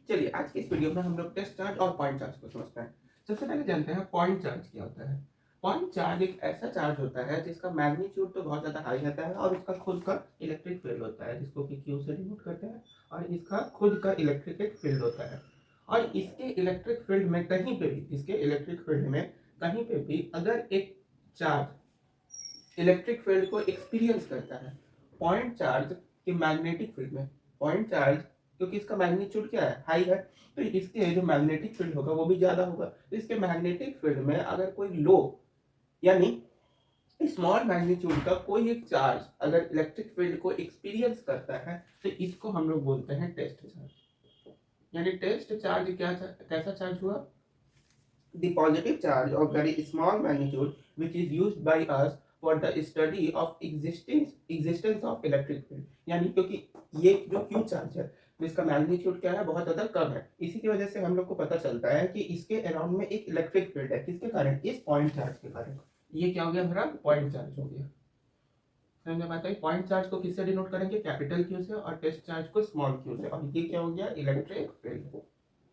चलिए आज की इस वीडियो में हम लोग टेस्ट चार्ज और पॉइंट चार्ज को समझते हैं। सबसे पहले जानते हैं पॉइंट चार्ज क्या होता है। पॉइंट चार्ज एक ऐसा चार्ज होता है जिसका मैग्नीट्यूड तो बहुत ज़्यादा हाई रहता है और उसका खुद का इलेक्ट्रिक फील्ड होता है जिसको कि क्यू से डिनोट करते हैं और इसका खुद का इलेक्ट्रिक फील्ड होता है। और इसके इलेक्ट्रिक फील्ड में कहीं पे भी इसके इलेक्ट्रिक फील्ड में कहीं पे भी अगर एक चार्ज इलेक्ट्रिक फील्ड को एक्सपीरियंस करता है पॉइंट चार्ज के मैग्नेटिक फील्ड में, पॉइंट चार्ज क्योंकि इसका मैग्नीट्यूड क्या है, हाई है, तो इसके जो मैग्नेटिक फील्ड होगा वो भी ज्यादा होगा। तो इसके मैग्नेटिक फील्ड में अगर कोई लो यानी स्मॉल मैग्नीट्यूड का कोई एक चार्ज अगर इलेक्ट्रिक फील्ड को एक्सपीरियंस करता है तो इसको हम लोग बोलते हैं टेस्ट चार्ज। यानी टेस्ट चार्ज क्या कैसा चार्ज हुआ, the positive charge of very small magnitude which is used by us for the study of existence of electric field। यानी क्योंकि ये जो क्यू चार्ज है जिसका मैग्नीट्यूड क्या है, बहुत ज़्यादा कम है, इसी की वजह से हम लोग को पता चलता है कि इसके अराउंड में एक इलेक्ट्रिक फील्ड है। किसके कारण? इस पॉइंट चार्ज के कारण। ये क्या हो गया हमारा? पॉइंट चार्ज हो गया। समझ में आता है? पॉइंट चार्ज को किससे डिनोट करेंगे? कैपिटल क्यू से, और टेस्ट चार्ज को स्मॉल क्यू से। और ये क्या हो गया? Electric field.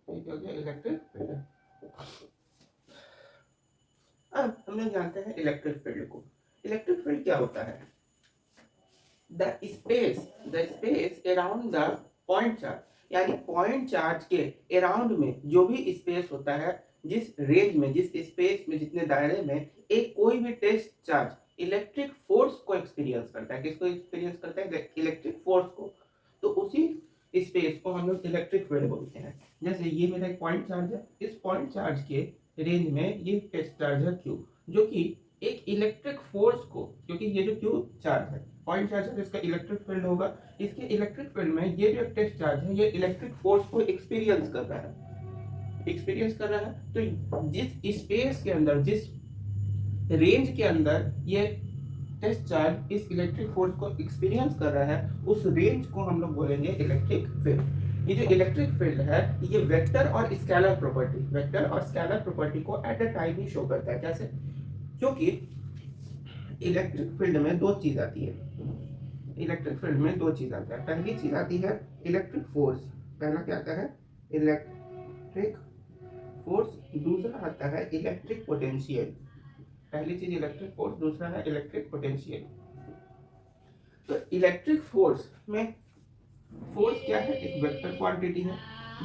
ये क्या हो गया? Electric field. अब हम लोग जानते हैं इलेक्ट्रिक फील्ड को। इलेक्ट्रिक फील्ड क्या होता है? The space around the point charge, यानी पॉइंट चार्ज के अराउंड में जो भी स्पेस होता है, जिस रेंज में, जिस स्पेस में, जितने दायरे में एक कोई भी टेस्ट चार्ज इलेक्ट्रिक फोर्स को एक्सपीरियंस करता है। किसको एक्सपीरियंस करता है? इलेक्ट्रिक फोर्स को। तो उसी स्पेस को हम लोग इलेक्ट्रिक फील्ड बोलते हैं। जैसे ये मेरा एक पॉइंट चार्ज है, इस पॉइंट चार्ज के रेंज में ये टेस्ट चार्ज है क्यू, जो कि एक इलेक्ट्रिक फोर्स को, क्योंकि ये जो क्यू चार्ज है पॉइंट चार्ज है, इसका इलेक्ट्रिक फील्ड होगा। इसके इलेक्ट्रिक फील्ड में ये जो टेस्ट चार्ज है ये इलेक्ट्रिक फोर्स को एक्सपीरियंस कर रहा है, तो जिस स्पेस के अंदर, जिस रेंज के अंदर ये टेस्ट चार्ज इस इलेक्ट्रिक फोर्स को एक्सपीरियंस कर रहा है, उस रेंज को हम लोग बोलेंगे इलेक्ट्रिक फील्ड। ये जो इलेक्ट्रिक फील्ड है ये वेक्टर और स्केलर प्रॉपर्टी को at a time he show करता है। कैसे? क्योंकि इलेक्ट्रिक फील्ड में दो चीज आती है। इलेक्ट्रिक फील्ड में दो चीज आता है। पहली चीज आती है इलेक्ट्रिक फोर्स। पहला क्या आता है? Electric force. दूसरा आता है इलेक्ट्रिक पोटेंशियल। पहली चीज इलेक्ट्रिक फोर्स, दूसरा है इलेक्ट्रिक पोटेंशियल। तो इलेक्ट्रिक फोर्स में फोर्स क्या है? एक वेक्टर क्वांटिटी है,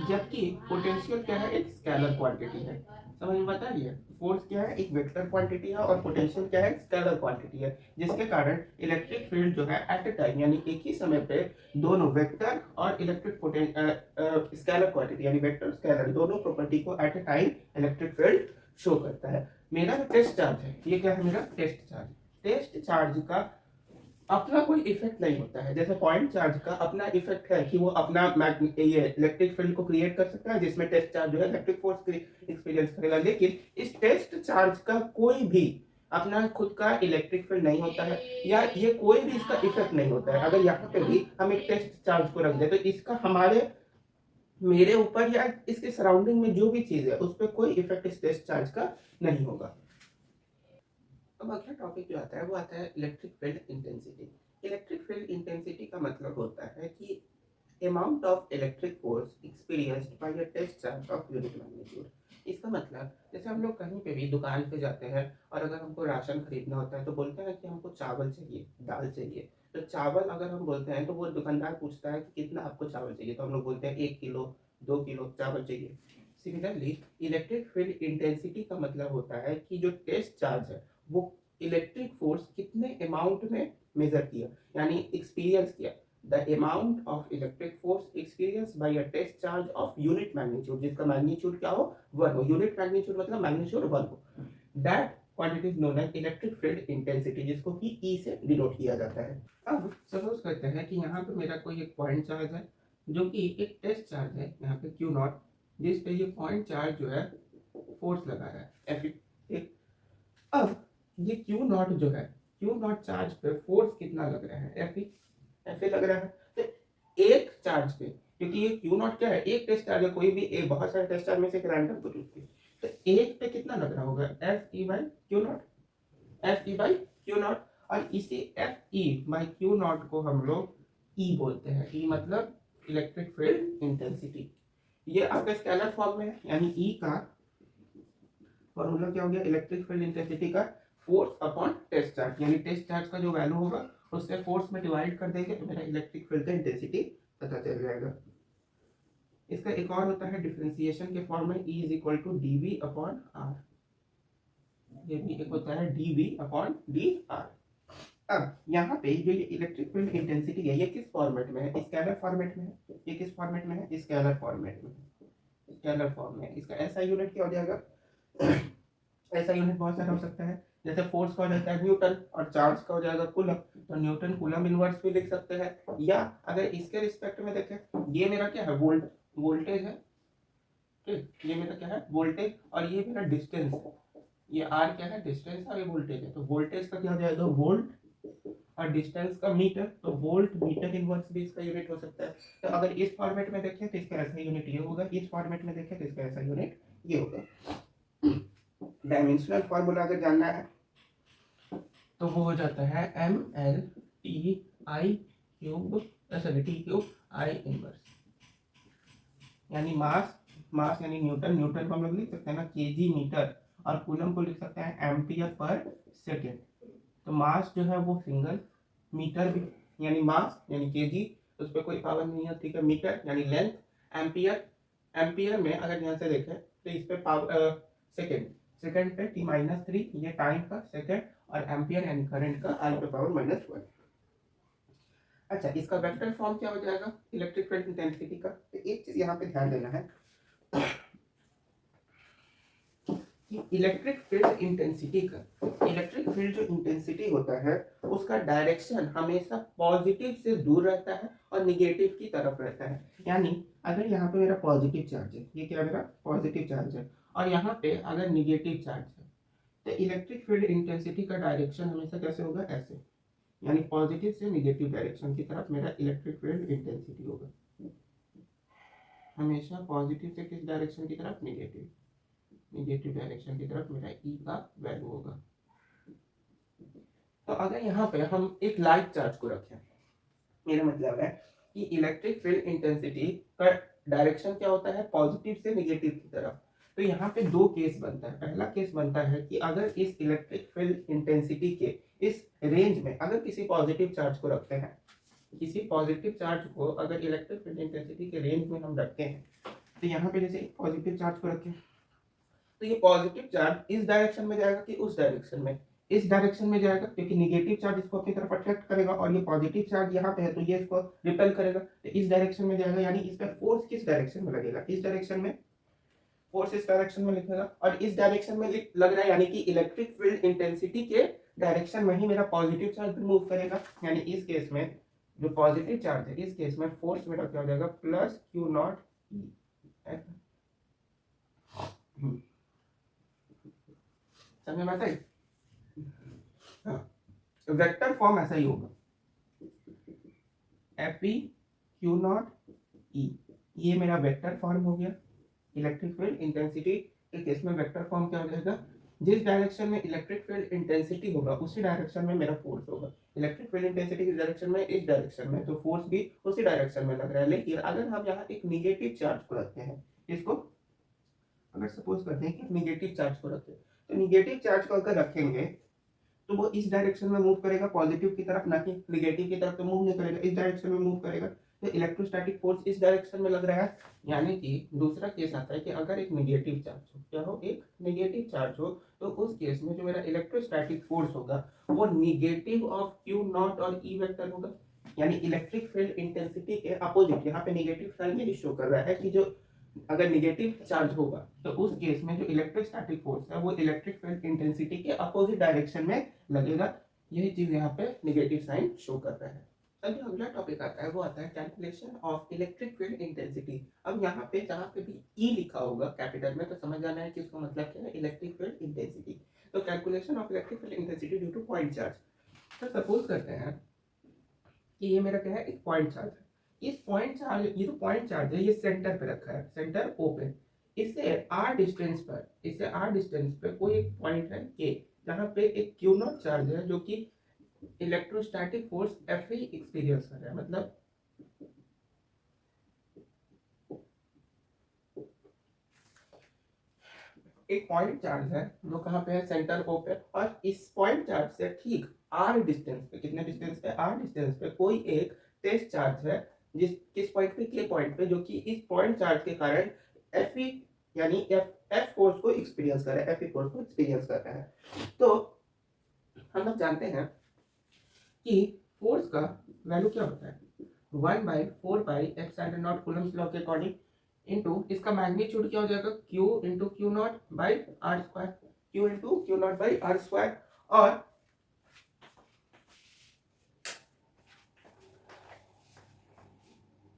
जबकि पोटेंशियल क्या है? एक स्केलर क्वांटिटी है। समझ में आता है? फोर्स क्या है? एक वेक्टर क्वांटिटी है, और पोटेंशियल क्या है? स्केलर क्वांटिटी है, जिसके कारण इलेक्ट्रिक फील्ड जो है एट ए टाइम, यानी एक ही समय पे दोनों वेक्टर और इलेक्ट्रिक स्केलर क्वांटिटी, यानी वेक्टर स्केलर दोनों प्रॉपर्टी को at a time electric field show करता है। मेरा जो टेस्ट चार्ज है ये क्या है? मेरा टेस्ट चार्ज। टेस्ट चार्ज का अपना कोई इफेक्ट नहीं होता है। जैसे पॉइंट चार्ज का अपना इफेक्ट है कि वो अपना ये इलेक्ट्रिक फील्ड को क्रिएट कर सकता है, जिसमें टेस्ट चार्ज जो है इलेक्ट्रिक फोर्स एक्सपीरियंस करेगा। लेकिन इस टेस्ट चार्ज का कोई भी अपना खुद का इलेक्ट्रिक फील्ड नहीं होता है, या ये कोई भी इसका इफेक्ट नहीं होता है। अगर यहाँ पे भी हम एक टेस्ट चार्ज को रख दे तो इसका हमारे मेरे ऊपर या इसके सराउंडिंग में जो भी चीज है उस पर कोई इफेक्ट इस टेस्ट चार्ज का नहीं होगा। अब अगला टॉपिक जो आता है वो आता है electric field intensity. Electric field intensity का मतलब होता है कि amount of electric force experienced by a test charge of unit magnitude. इसका मतलब जैसे हम लोग कहीं पे भी दुकान पे जाते हैं और अगर हमको राशन खरीदना होता है तो बोलते हैं कि हमको चावल चाहिए, दाल चाहिए। तो चावल अगर हम बोलते हैं तो वो दुकानदार पूछता है कि कितना आपको चावल चाहिए, तो हम लोग बोलते हैं 1 किलो, 2 किलो चावल चाहिए। सिमिलरली इलेक्ट्रिक फील्ड इंटेंसिटी का मतलब होता है कि जो टेस्ट चार्ज है वो इलेक्ट्रिक फोर्स कितने अमाउंट में मेजर किया, यानी एक्सपीरियंस किया। The amount of electric force experience by a test charge of unit magnitude, जिसका मैग्नीट्यूड क्या हो? 1 हो। यूनिट मैग्नीट्यूड मतलब मैग्नीट्यूड 1 हो। That quantity is known as electric field intensity, जिसको कि ई से डिनोट किया जाता है। अब सपोज करते हैं कि यहाँ पे मेरा कोई एक पॉइंट चार्ज है जो कि एक टेस्ट चार्ज है यहाँ पे क्यू नॉट, जिस पे ये पॉइंट चार्ज जो है फोर्स लगा रहा है एफ। अब ये क्यू नॉट जो है, क्यू नॉट चार्ज पे फोर्स कितना लग रहा है? एफ लग रहा है। तो एक चार्ज पे, क्योंकि ये क्यू नॉट क्या है? एक टेस्ट चार्ज है, कोई भी एक, बहुत सारे टेस्ट चार्ज में से एक रैंडम को चूज की, तो एक पे कितना लग रहा होगा? F E by Q not, F E by Q not. और इसी F E by Q not को हम लोग ई बोलते हैं। ई मतलब इलेक्ट्रिक फील्ड इंटेंसिटी। ये आपका स्केलर फॉर्म में है, यानी ई का फॉर्मूला क्या हो गया इलेक्ट्रिक फील्ड इंटेंसिटी का फोर्स अपॉन टेस्ट चार्ज, यानी टेस्ट चार्ज का जो वैल्यू होगा उससे फोर्स में डिवाइड कर देंगे तो मेरा इलेक्ट्रिक फील्ड का इंटेंसिटी पता चल जाएगा। इसका एक और होता है डिफरेंशिएशन के फॉर्म में E is equal to D V upon R, ये भी एक होता है D V upon D R. अब यहाँ पे जो ये इलेक्ट्रिक फील्ड इंटेंसिटी है ये किस फॉर्मेट में है, स्केलर फॉर्मेट में है। ये किस फॉर्मेट में है, स्केलर फॉर्मेट में, स्केलर फॉर्म में। इसका ऐसा यूनिट क्या हो जाएगा ऐसा यूनिट बहुत सारा हो सकता है, जैसे फोर्स का हो जाता है न्यूटन और चार्ज का हो जाएगा कूलम, तो न्यूटन कूलम इनवर्स भी लिख सकते हैं। या अगर इसके रिस्पेक्ट में देखें, ये मेरा क्या है वोल्टेज है, ठीक, ये मेरा क्या है वोल्टेज और ये मेरा डिस्टेंस है, ये आर क्या है डिस्टेंस और ये वोल्टेज है, तो वोल्टेज का क्या हो जाएगा वोल्ट और डिस्टेंस का मीटर, तो वोल्ट मीटर इनवर्स भी इसका यूनिट हो सकता है। तो अगर इस फॉर्मेट में देखें तो इसका ऐसा यूनिट ये होगा, इस फॉर्मेट में देखें तो इसका ऐसा यूनिट ये होगा। डायमेंशनल फार्मूला अगर जानना है तो वो हो जाता है M L T I cube sorry T cube I inverse, यानी मास यानी न्यूटन, न्यूटन को हम लोग लिख सकते हैं ना केजी मीटर, और कूलम को लिख सकते हैं एम्पियर पर सेकेंड। तो मास जो है वो सिंगल, मीटर भी यानी मास यानी केजी, उस पर कोई पावर नहीं है, ठीक है। मीटर यानी लेंथ, एम्पियर, एम्पियर में अगर ध्यान से देखें तो इस पे पावर सेकेंड, सेकेंड पे t-3 ये टाइम का सेकेंड, और एम्पियर यानी करंट का आई पे पावर -1। अच्छा, इसका वेक्टर फॉर्म क्या हो जाएगा इलेक्ट्रिक फील्ड इंटेंसिटी का, तो एक चीज यहाँ पे ध्यान देना है कि इलेक्ट्रिक फील्ड इंटेंसिटी का, इलेक्ट्रिक फील्ड जो इंटेंसिटी होता है उसका डायरेक्शन हमेशा पॉजिटिव से दूर रहता है और निगेटिव की तरफ रहता है। यानी अगर यहाँ पे मेरा पॉजिटिव चार्ज है, ये क्या मेरा पॉजिटिव चार्ज है, और यहाँ पे अगर निगेटिव चार्ज है, तो इलेक्ट्रिक फील्ड इंटेंसिटी का डायरेक्शन हमेशा कैसे होगा ऐसे, यानी पॉजिटिव से निगेटिव डायरेक्शन की तरफ मेरा इलेक्ट्रिक फील्ड इंटेंसिटी होगा, हमेशा पॉजिटिव से किस डायरेक्शन की तरफ, निगेटिव, निगेटिव डायरेक्शन की तरफ मेरा ई का वैल्यू होगा। तो अगर यहाँ पे हम एक लाइट चार्ज को रखें, मेरा मतलब है कि इलेक्ट्रिक फील्ड इंटेंसिटी का डायरेक्शन क्या होता है पॉजिटिव से निगेटिव की तरफ, तो यहाँ पे दो केस बनता है। पहला केस बनता है कि अगर इस इलेक्ट्रिक फील्ड इंटेंसिटी के इस रेंज में अगर किसी पॉजिटिव चार्ज को रखते हैं, किसी पॉजिटिव चार्ज को अगर इलेक्ट्रिक फील्ड इंटेंसिटी के रेंज में हम रखते हैं, तो यहाँ पे जैसे पॉजिटिव चार्ज को रखें तो ये पॉजिटिव चार्ज इस डायरेक्शन में जाएगा कि उस डायरेक्शन में, इस डायरेक्शन में जाएगा क्योंकि निगेटिव चार्ज इसको अपनी तरफ अट्रैक्ट करेगा, और ये पॉजिटिव चार्ज यहाँ पे है तो ये इसको रिपेल करेगा, तो इस डायरेक्शन में जाएगा। यानी इस पर फोर्स किस डायरेक्शन में लगेगा, इस डायरेक्शन में, फोर्स इस डायरेक्शन में लिखेगा, और इस डायरेक्शन में लग रहा है, यानी कि इलेक्ट्रिक फील्ड इंटेंसिटी के डायरेक्शन में ही मेरा पॉजिटिव चार्ज मूव करेगा। यानी इस केस में जो पॉजिटिव चार्ज है, इस केस में फोर्स मेरा क्या हो जाएगा प्लस क्यू नॉट ई, समझ में आता है। हाँ, वेक्टर फॉर्म ऐसा ही होगा, एफ ई क्यू नॉट ई, ये मेरा वेक्टर फॉर्म हो गया। इलेक्ट्रिक फील्ड इंटेंसिटी के केस में वेक्टर फॉर्म क्या हो जाएगा, जिस डायरेक्शन में इलेक्ट्रिक फील्ड इंटेंसिटी होगा उसी डायरेक्शन में मेरा फोर्स होगा। इलेक्ट्रिक फील्ड इंटेंसिटी की डायरेक्शन में इस डायरेक्शन में, तो फोर्स भी उसी डायरेक्शन में लग रहा है। लेकिन अगर हम यहाँ एक निगेटिव चार्ज को रखते हैं, इसको अगर सपोज करते हैं कि निगेटिव चार्ज को रखते हैं, तो निगेटिव चार्ज को अगर रखेंगे तो वो इस डायरेक्शन में मूव करेगा पॉजिटिव की तरफ, ना कि निगेटिव की तरफ तो मूव नहीं करेगा, इस डायरेक्शन में मूव करेगा, तो इलेक्ट्रोस्टैटिक फोर्स इस डायरेक्शन में लग रहा है। यानी कि दूसरा केस आता है कि अगर एक निगेटिव चार्ज हो, क्या हो, एक निगेटिव चार्ज हो, तो उस केस में जो मेरा इलेक्ट्रोस्टैटिक फोर्स होगा वो निगेटिव ऑफ क्यू नॉट और ई वेक्टर होगा। यानी इलेक्ट्रिक फील्ड इंटेंसिटी के अपोजिट, यहाँ पे निगेटिव साइन यही शो कर रहा है कि जो अगर निगेटिव चार्ज होगा तो उस केस में जो इलेक्ट्रोस्टैटिक फोर्स है वो इलेक्ट्रिक फील्ड इंटेंसिटी के अपोजिट डायरेक्शन में लगेगा। यही चीज यहाँ पे निगेटिव साइन शो कर रहा है। अब जो अगला टॉपिक आता है वो आता है calculation of electric field intensity. अब यहाँ पे जहाँ पे भी ई लिखा होगा कैपिटल में तो समझ जाना है कि उसका मतलब क्या है, इलेक्ट्रिक फील्ड इंटेंसिटी। तो calculation of electric field intensity due two point charge. तो सपोज करते हैं कि ये मेरा क्या है, एक पॉइंट चार्ज है। इस पॉइंट चार्ज, ये जो पॉइंट चार्ज है ये सेंटर पे रखा है, सेंटर ओ पे। इससे आर डिस्टेंस पर, इससे आर डिस्टेंस पे कोई एक पॉइंट है के, जहाँ पे एक क्यू नॉट चार्ज है जो कि इलेक्ट्रोस्टैटिक फोर्स एफ ही एक्सपीरियंस कर रहा है। मतलब एक पॉइंट चार्ज है जो कहाँ पे है, सेंटर ओ पे, और इस पॉइंट चार्ज से ठीक आर डिस्टेंस पे, कितने डिस्टेंस पे, आर डिस्टेंस पे कोई एक टेस्ट चार्ज है, जिस किस पॉइंट पे, के पॉइंट पे, जो कि इस पॉइंट चार्ज के कारण एफ ई यानी एफ एफ फोर्स को एक्सपीरियंस कर रहा है, एफ ई फोर्स को एक्सपीरियंस कर रहा है। तो हम लोग जानते हैं कि फोर्स का वैल्यू क्या होता है, 1/4πε0 कूलम्स लॉ के अकॉर्डिंग, इनटू इसका मैग्नीट्यूड क्या हो जाएगा, Q into Q not by R square, Q into Q not by R square. और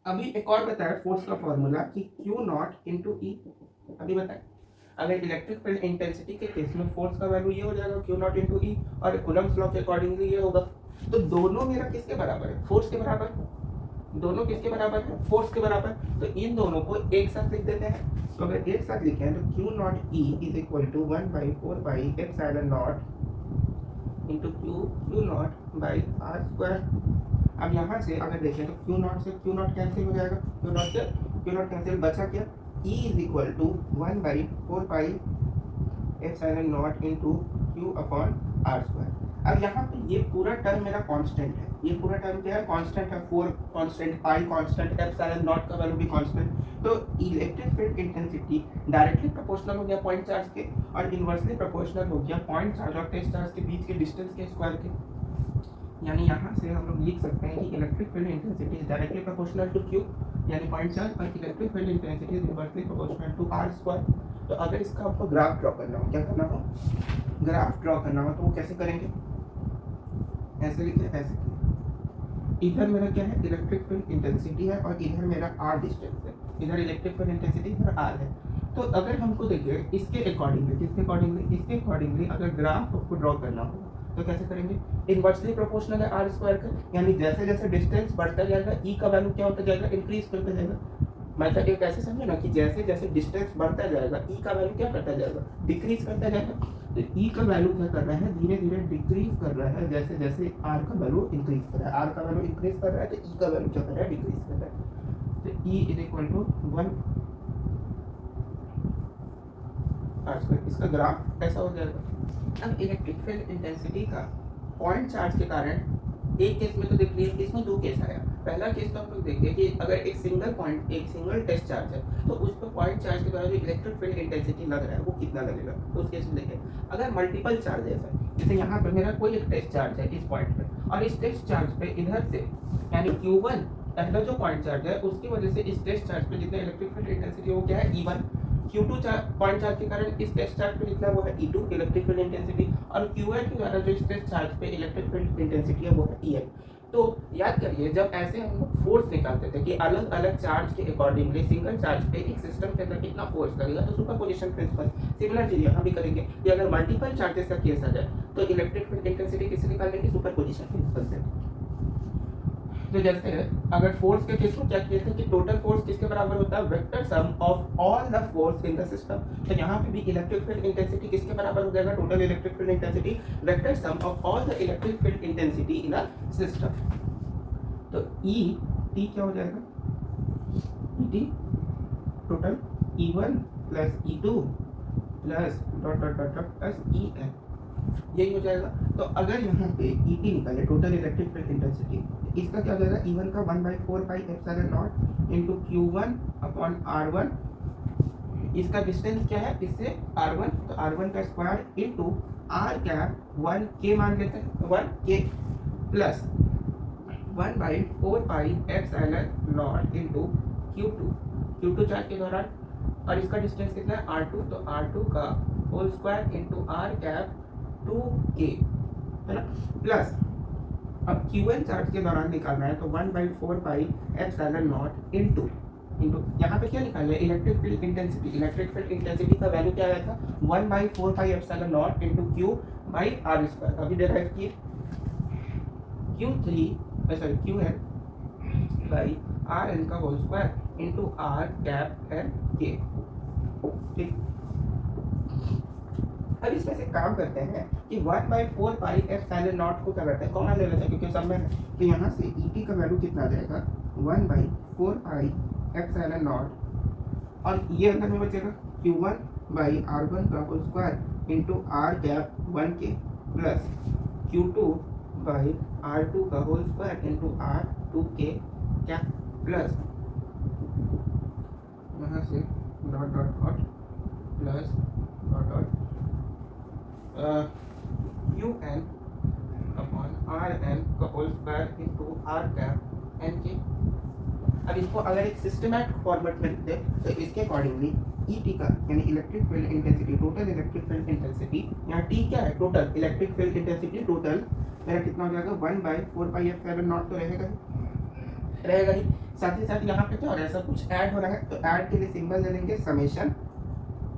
अभी एक और बताया फोर्स का फॉर्मूला कि Q नॉट इंटू ई, अभी बताए अगर इलेक्ट्रिक फील्ड इंटेंसिटी के केस में फोर्स का वैल्यू ये हो जाएगा Q नॉट इंटू ई, और कूलम्स लॉ के अकॉर्डिंगली ये होगा। तो दोनों मेरा किसके बराबर है, फोर्स के बराबर, दोनों किसके बराबर है, फोर्स के बराबर। तो इन दोनों को एक साथ लिख देते हैं। तो अगर एक साथ लिखें तो Q naught E is equal to 1/4πε0 into Q not by R square. अब यहाँ से अगर देखें तो Q नॉट से Q नॉट कैंसिल हो जाएगा, Q नॉट से Q नॉट कैंसिल, बचा क्या, E is equal to 1/4πε0 into Q upon R square. अब यहाँ पे ये पूरा टर्म मेरा कांस्टेंट है, ये पूरा टर्म क्या है, कांस्टेंट है, 4 constant, I constant, epsilon not का वैल्यू भी कांस्टेंट। तो electric field intensity directly proportional हो गया पॉइंट चार्ज के, और इनवर्सली प्रोपोर्शनल हो गया पॉइंट चार्ज और टेस्ट चार्ज के बीच के डिस्टेंस के स्क्वायर के। यानी यहाँ से हम लोग लिख सकते हैं कि electric field intensity is directly proportional to Q यानी पॉइंट चार्ज, और electric field intensity is inversely proportional to R square. तो अगर इसका आपको ग्राफ ड्रॉ करना हो, क्या करना हो, ग्राफ ड्रॉ करना हो, तो वो कैसे करेंगे, ऐसे लिखे, ऐसे लिखे। इधर मेरा क्या है, इलेक्ट्रिक फील्ड इंटेंसिटी है, और इधर मेरा आर डिस्टेंस है, इधर इलेक्ट्रिक फील्ड इंटेंसिटी, इधर आर है। तो अगर हमको देखिए इसके अकॉर्डिंगली, किसके अकॉर्डिंगली, इसके अकॉर्डिंगली अगर ग्राफ आपको ड्रॉ करना हो तो कैसे करेंगे, इनवर्सली प्रोपोर्शनल है आर स्क्वायर का, यानी जैसे जैसे डिस्टेंस बढ़ता जाएगा ई का वैल्यू क्या होता जाएगा, इंक्रीज करता जाएगा। मतलब एक ऐसे समझे ना कि जैसे जैसे डिस्टेंस बढ़ता जाएगा ई का वैल्यू क्या करता जाएगा, डिक्रीज करता जाएगा। तो ई का वैल्यू क्या कर रहा है, धीरे धीरे डिक्रीज कर रहा है, जैसे जैसे आर का वैल्यू इंक्रीज कर रहा है, आर का वैल्यू इंक्रीज कर रहा है तो ई का वैल्यू क्या कर रहा है, डिक्रीज कर रहा है। तो E is equal to 1 R square, इसका ग्राफ ऐसा हो जाएगा। अब इलेक्ट्रिक फील्ड इंटेंसिटी का पॉइंट चार्ज के कारण एक केस में तो देख लिए, इसमें दो केस आया। पहला केस तो हम लोग देखिए कि अगर एक सिंगल पॉइंट, एक सिंगल टेस्ट चार्ज है तो उस पर पॉइंट चार्ज के द्वारा जो इलेक्ट्रिक फील्ड इंटेंसिटी लग रहा है वो कितना लगेगा। तो उस केस में देखिए अगर मल्टीपल चार्जेस है, जैसे यहाँ पर मेरा कोई एक टेस्ट चार्ज है इस पॉइंट पे, और इस टेस्ट चार्ज पे इधर से यानी Q1 पहला जो पॉइंट चार्ज है उसकी वजह से इस टेस्ट चार्ज पे जितना इलेक्ट्रिक फील्ड इंटेंसिटी वो क्या है, E1। Q2 पॉइंट चार्ज के कारण इस टेस्ट चार्ज पे जितना वो है E2 इलेक्ट्रिक फील्ड इंटेंसिटी, और Q1 के द्वारा जो इस टेस्ट चार्ज पे इलेक्ट्रिक फील्ड इंटेंसिटी है वो है EN। तो याद करिए जब ऐसे हम लोग फोर्स निकालते थे कि अलग अलग चार्ज के अकॉर्डिंगली सिंगल चार्ज पे एक सिस्टम के अंदर कितना फोर्स लगेगा, तो सुपरपोजिशन प्रिंसिपल सिमिलर चीज यहाँ भी करेंगे कि अगर मल्टीपल चार्जेस का केस आ जाए तो इलेक्ट्रिक फील्ड इंटेंसिटी किससे निकालेंगे, सुपरपोजिशन प्रिंसिपल से। तो जैसे अगर फोर्स के केस में क्या किए थे कि टोटल फोर्स किसके बराबर होता है, vector sum of all the force in the system. तो यहाँ पे भी इलेक्ट्रिक फील्ड इंटेंसिटी किसके बराबर हो जाएगा, total electric field intensity vector sum of all the electric field intensity in a system. तो ई टी क्या हो जाएगा, E T total E1 plus E2 plus dot dot dot dot plus EN, यही हो जाएगा। तो अगर यहाँ पे ET निकाले टोटल इलेक्ट्रिक फील्ड इंटेंसिटी, इसका क्या हो जाएगा, E1 का 1/4πε0 इंटू Q1 अपॉन R1, इसका डिस्टेंस क्या है इससे R1, तो R1 का square into R cap 1K मान लेते हैं, 1K plus 1/4πε0 into Q2 charge के दौरान, और इसका डिस्टेंस कितना है R2, तो R2 का whole square into R cap 2K है ना, प्लस अब Q1 चार्ज के दौरान निकालना है तो 1/4πε0 इंटू यहाँ पे क्या निकालना है, electric field intensity. Electric field intensity का वैल्यू क्या आया था, 1/4πε0 into Q by R square. अभी डिराइव किए Qn बाई आर एन का whole square into R cap N के। ठीक, अब इसमें से काम करते हैं कि 1/4πε0 को क्या करते हैं, कॉमन ले लेते हैं क्योंकि सब में है। तो यहाँ से ET का वैल्यू कितना आ जाएगा, 1/4πε0, और ये अंदर में बचेगा Q1 by R1 का whole square into R cap 1K plus Q2 by R2 का whole square into R2K cap plus यहाँ से dot dot dot plus dot dot UN upon RN का whole square into R cap NK। अब इसको अगर एक systematic format में लिख दे तो इसके अकॉर्डिंगली ईटी का यानी electric field intensity, total electric field intensity, यहाँ टी क्या है, total electric field intensity, total मेरा कितना हो जाएगा 1/4πε0 तो रहेगा ही। साथ ही साथ यहाँ पे क्या हो रहा है, सब कुछ ऐड हो रहा है, तो ऐड के लिए सिंबल ले लेंगे समेशन।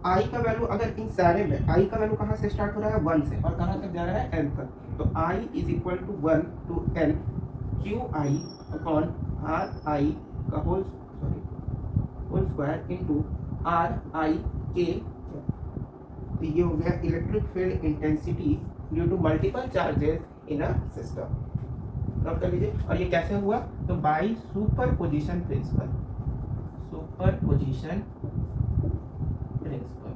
आई का वैल्यू अगर इन सारे में आई का वैल्यू कहाँ से स्टार्ट हो रहा है 1 से और कहाँ तक जा रहा है n तक, तो I is equal to 1 to n Q I upon R I का whole square into R I के। तो ये हो गया electric field intensity due to multiple charges in a system. Note कर लीजिए। और ये कैसे हुआ, तो by superposition principle, superposition principal.